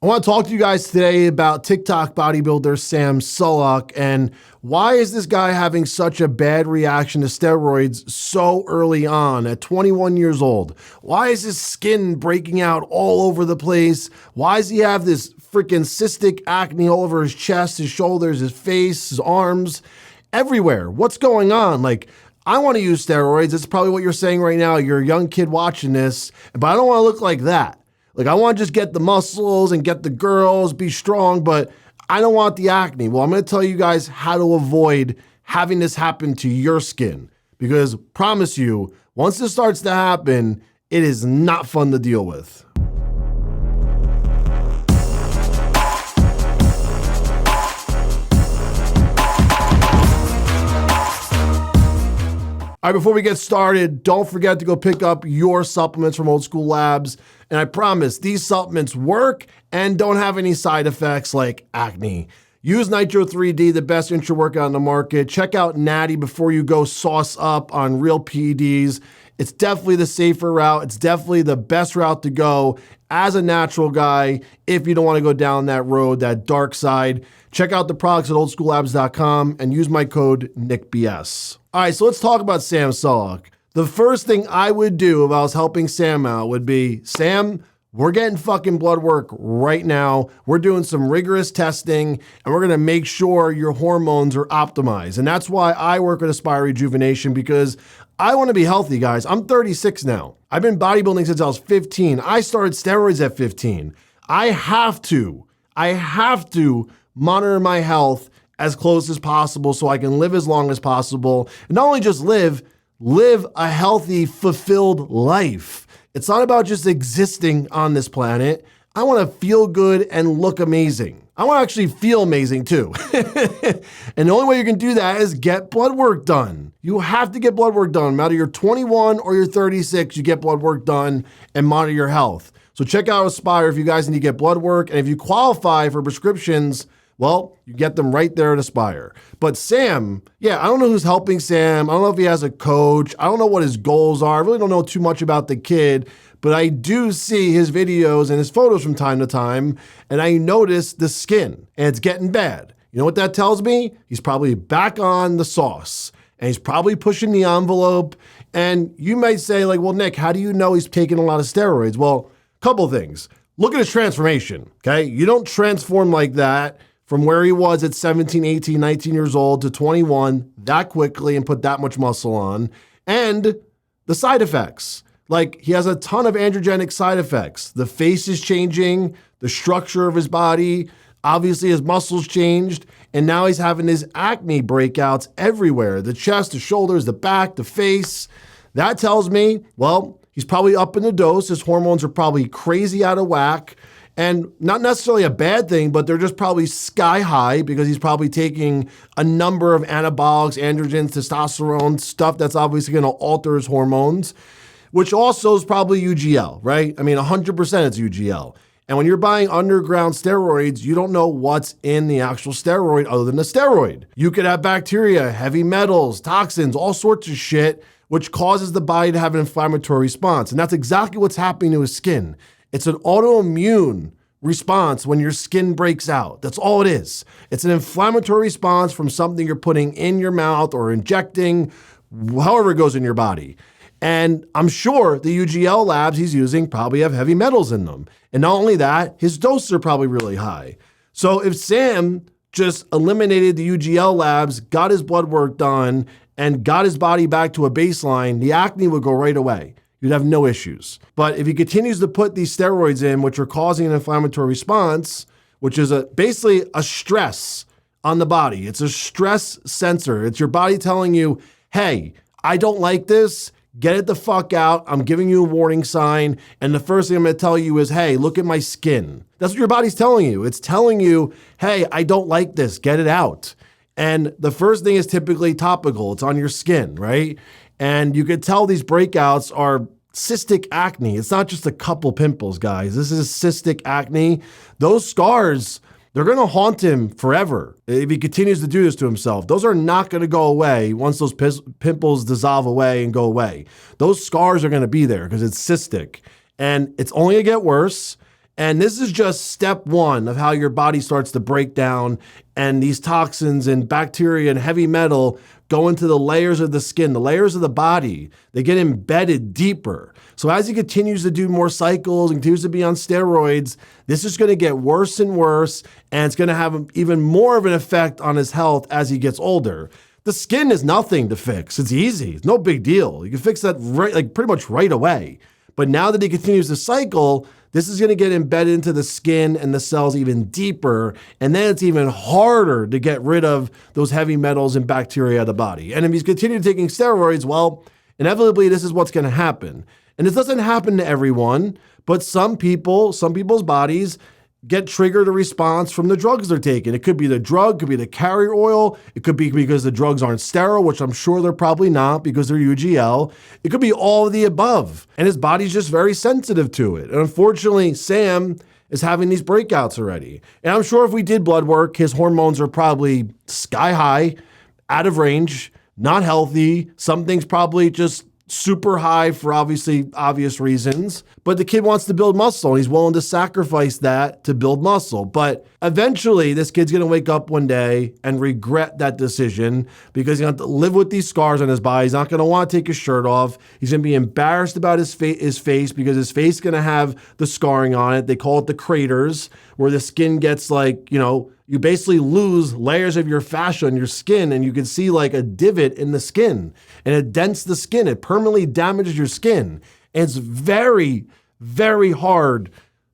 I want to talk to you guys today about TikTok bodybuilder Sam Sulek and why is this guy having such a bad reaction to steroids so early on at 21 years old? Why is his skin breaking out all over the place? Why does he have this freaking cystic acne all over his chest, his shoulders, his face, his arms, everywhere? What's going on? I want to use steroids. It's probably what you're saying right now. You're a young kid watching this, but I don't want to look like that. I want to just get the muscles and get the girls, be strong, but I don't want the acne. Well, I'm going to tell you guys how to avoid having this happen to your skin because promise you, once this starts to happen, it is not fun to deal with. All right, before we get started, don't forget to go pick up your supplements from Old School Labs. And I promise these supplements work and don't have any side effects like acne. Use Nitro 3D, the best intra-workout on the market. Check out Natty before you go sauce up on real PEDs. It's definitely the safer route. It's definitely the best route to go as a natural guy if you don't want to go down that road, that dark side. Check out the products at oldschoollabs.com and use my code NICKBS. All right, so let's talk about Sam Sulek. The first thing I would do if I was helping Sam out would be, Sam, we're getting fucking blood work right now. We're doing some rigorous testing and we're gonna make sure your hormones are optimized. And that's why I work with Aspire Rejuvenation because I wanna be healthy, guys. I'm 36 now. I've been bodybuilding since I was 15. I started steroids at 15. I have to monitor my health as close as possible so I can live as long as possible. And not only just live a healthy, fulfilled life. It's not about just existing on this planet. I want to feel good and look amazing. I want to actually feel amazing too. And the only way you can do that is get blood work done. You have to get blood work done. No matter you're 21 or you're 36, you get blood work done and monitor your health. So check out Aspire if you guys need to get blood work. And if you qualify for prescriptions, well, you get them right there at Aspire. But Sam, I don't know who's helping Sam. I don't know if he has a coach. I don't know what his goals are. I really don't know too much about the kid, but I do see his videos and his photos from time to time, and I notice the skin, and it's getting bad. You know what that tells me? He's probably back on the sauce, and he's probably pushing the envelope. And you might say, well, Nick, how do you know he's taking a lot of steroids? Well, a couple things. Look at his transformation, okay? You don't transform like that from where he was at 17, 18, 19 years old to 21 that quickly and put that much muscle on. And the side effects. He has a ton of androgenic side effects. The face is changing, the structure of his body, obviously his muscles changed, and now he's having his acne breakouts everywhere. The chest, the shoulders, the back, the face. That tells me, well, he's probably up in the dose. His hormones are probably crazy out of whack. And not necessarily a bad thing, but they're just probably sky high because he's probably taking a number of anabolics, androgens, testosterone, stuff that's obviously going to alter his hormones, which also is probably UGL, right? I mean, 100% it's UGL. And when you're buying underground steroids, you don't know what's in the actual steroid other than the steroid. You could have bacteria, heavy metals, toxins, all sorts of shit, which causes the body to have an inflammatory response. And that's exactly what's happening to his skin. It's an autoimmune response when your skin breaks out. That's all it is. It's an inflammatory response from something you're putting in your mouth or injecting, however it goes in your body. And I'm sure the UGL labs he's using probably have heavy metals in them. And not only that, his doses are probably really high. So if Sam just eliminated the UGL labs, got his blood work done, and got his body back to a baseline, the acne would go right away. You'd have no issues. But if he continues to put these steroids in, which are causing an inflammatory response, which is basically a stress on the body. It's a stress sensor. It's your body telling you, hey, I don't like this. Get it the fuck out. I'm giving you a warning sign. And the first thing I'm going to tell you is, hey, look at my skin. That's what your body's telling you. It's telling you, hey, I don't like this. Get it out. And the first thing is typically topical. It's on your skin, right? And you could tell these breakouts are cystic acne. It's not just a couple pimples, guys. This is cystic acne. Those scars, they're going to haunt him forever if he continues to do this to himself. Those are not going to go away once those pimples dissolve away and go away. Those scars are going to be there because it's cystic. And it's only going to get worse. And this is just step one of how your body starts to break down, and these toxins and bacteria and heavy metal go into the layers of the skin, the layers of the body. They get embedded deeper. So as he continues to do more cycles and continues to be on steroids, this is going to get worse and worse, and it's going to have even more of an effect on his health as he gets older. The skin is nothing to fix. It's easy. It's no big deal. You can fix that pretty much right away. But now that he continues to cycle, this is going to get embedded into the skin and the cells even deeper, and then it's even harder to get rid of those heavy metals and bacteria out of the body. And if he's continued taking steroids, well, inevitably this is what's going to happen. And this doesn't happen to everyone, but some people's bodies get triggered a response from the drugs they're taking. It could be the drug, could be the carrier oil. It could be because the drugs aren't sterile, which I'm sure they're probably not because they're UGL. It could be all of the above. And his body's just very sensitive to it. And unfortunately, Sam is having these breakouts already. And I'm sure if we did blood work, his hormones are probably sky high, out of range, not healthy. Some things probably just super high for obvious reasons, but the kid wants to build muscle and he's willing to sacrifice that to build muscle. But eventually this kid's going to wake up one day and regret that decision because he's going to have to live with these scars on his body. He's not going to want to take his shirt off. He's going to be embarrassed about his face because his face is going to have the scarring on it. They call it the craters, where the skin gets you basically lose layers of your fascia on your skin, and you can see like a divot in the skin, and it dents the skin. It permanently damages your skin. And it's very, very hard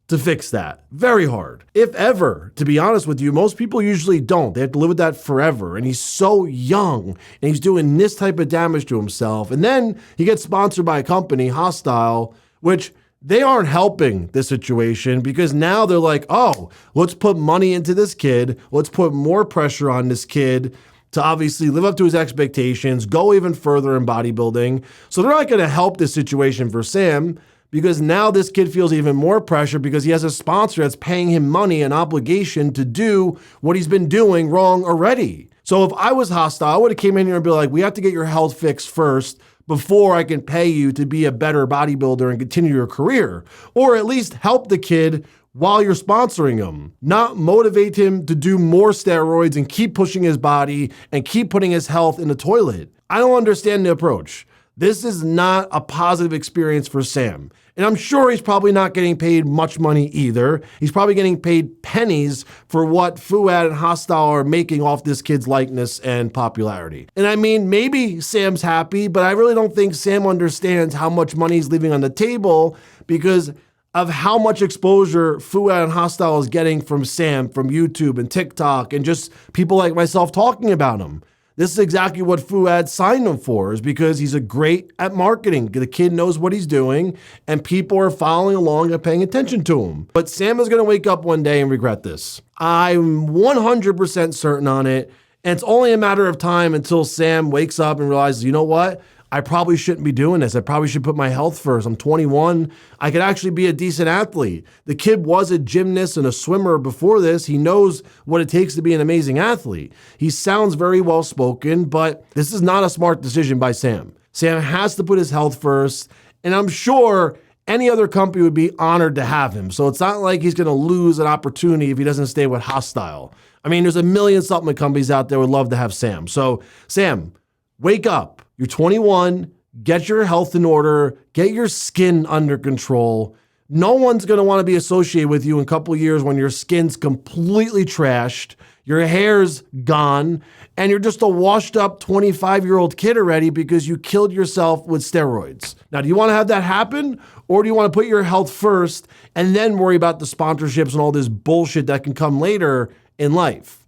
to fix that. Very hard. If ever, to be honest with you, most people usually don't. They have to live with that forever. And he's so young, and he's doing this type of damage to himself. And then he gets sponsored by a company, Hostile, which they aren't helping this situation because now they're like, oh, let's put money into this kid. Let's put more pressure on this kid to obviously live up to his expectations, go even further in bodybuilding. So they're not going to help this situation for Sam because now this kid feels even more pressure because he has a sponsor that's paying him money, an obligation to do what he's been doing wrong already. So if I was Hostile, I would have came in here and be like, we have to get your health fixed first before I can pay you to be a better bodybuilder and continue your career, or at least help the kid while you're sponsoring him, not motivate him to do more steroids and keep pushing his body and keep putting his health in the toilet. I don't understand the approach. This is not a positive experience for Sam. And I'm sure he's probably not getting paid much money either. He's probably getting paid pennies for what Fouad and Hostile are making off this kid's likeness and popularity. And I mean, maybe Sam's happy, but I really don't think Sam understands how much money he's leaving on the table because of how much exposure Fouad and Hostile is getting from Sam, from YouTube and TikTok, and just people like myself talking about him. This is exactly what Fouad signed him for, is because he's great at marketing. The kid knows what he's doing, and people are following along and paying attention to him. But Sam is going to wake up one day and regret this. I'm 100% certain on it, and it's only a matter of time until Sam wakes up and realizes, you know what? I probably shouldn't be doing this. I probably should put my health first. I'm 21. I could actually be a decent athlete. The kid was a gymnast and a swimmer before this. He knows what it takes to be an amazing athlete. He sounds very well spoken, but this is not a smart decision by Sam. Sam has to put his health first, and I'm sure any other company would be honored to have him. So it's not like he's going to lose an opportunity if he doesn't stay with Hostile. I mean, there's a million supplement companies out there would love to have Sam. So Sam, wake up. You're 21, get your health in order, get your skin under control. No one's going to want to be associated with you in a couple of years when your skin's completely trashed, your hair's gone, and you're just a washed up 25-year-old kid already because you killed yourself with steroids. Now, do you want to have that happen? Or do you want to put your health first and then worry about the sponsorships and all this bullshit that can come later in life?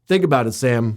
Think about it, Sam.